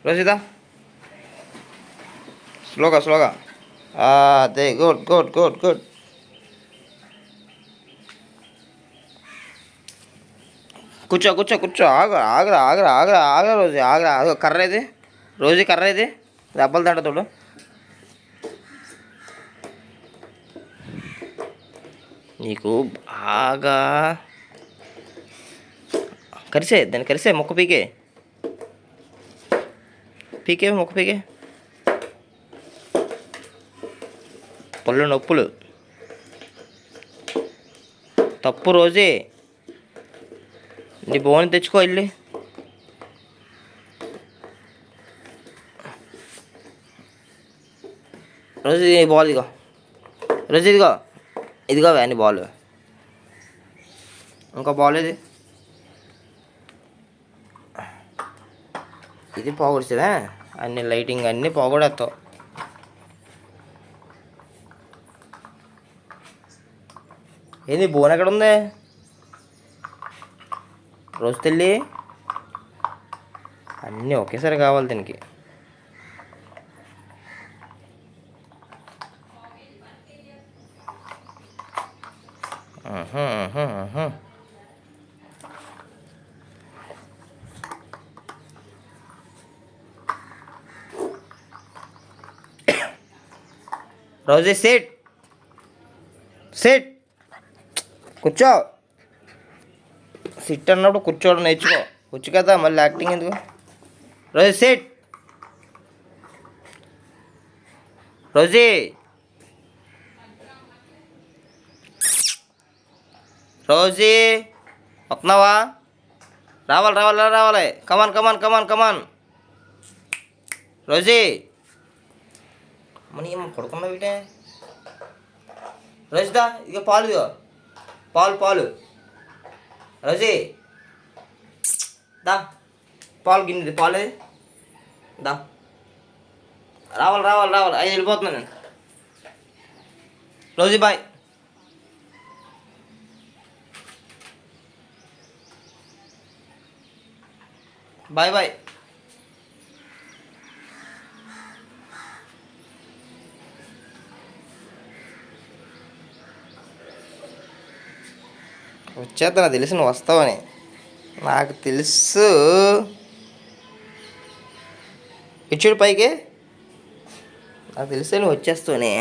రోజుదా స్లోగా స్లోగా అదే గుడ్ గుడ్ గుడ్ గుడ్. కూర్చో కూర్చో కూర్చో. ఆగరా ఆగరా ఆగరా ఆగరా ఆగరా రోజు ఆగరా. కర్ర ఇది రోజు, కర్ర ఇది దెబ్బలు తంట తోడు. నీకు బాగా కరిసే, దాన్ని కరిసే, మొక్క పీకే పీకే మొక్క పీకే. పళ్ళు నొప్పులు తప్పు రోజే. నీ బోన్ తెచ్చుకో వెళ్ళి. రోజు బాల్ ఇదిగో, రోజు ఇదిగో ఇదిగో అని బాల్. ఇంకో బాల్ ఇది, ఇది పోగొడిచేదా అన్ని లైటింగ్ అన్నీ పోగొడేస్తావు. ఏంది బోన్ ఎక్కడ ఉంది రోజు తెల్లి? అన్నీ ఒకేసారి కావాలి దీనికి. రోజే సెట్ సెట్ కూర్చో. సిట్ అన్నప్పుడు కూర్చోవడం నేర్చుకో. కూర్చు కదా మళ్ళీ యాక్టింగ్ ఎందుకు. Rosie set. రోజీ రోజీ వస్తున్నావా? రావాలి రావాలి రావాలి. కమాన్ కమాన్ కమాన్ కమాన్. రోజీ మన ఏమో పడుకున్నావు వీటే. రోజుదా ఇక పాలు, ఇదిగో పాలు పాలు. రోజీ దా పాలు గిన్నెది పాలు దా. రావాలి రావాలి రావాలి. ఐదు వెళ్ళిపోతున్నాను నేను. Rosie bye. Bye bye. వచ్చేస్తా, నాకు తెలుసు నువ్వు వస్తావని. నాకు తెలుసు. ఇచ్చుడు పైకి నాకు తెలిసే నువ్వు వచ్చేస్తావని.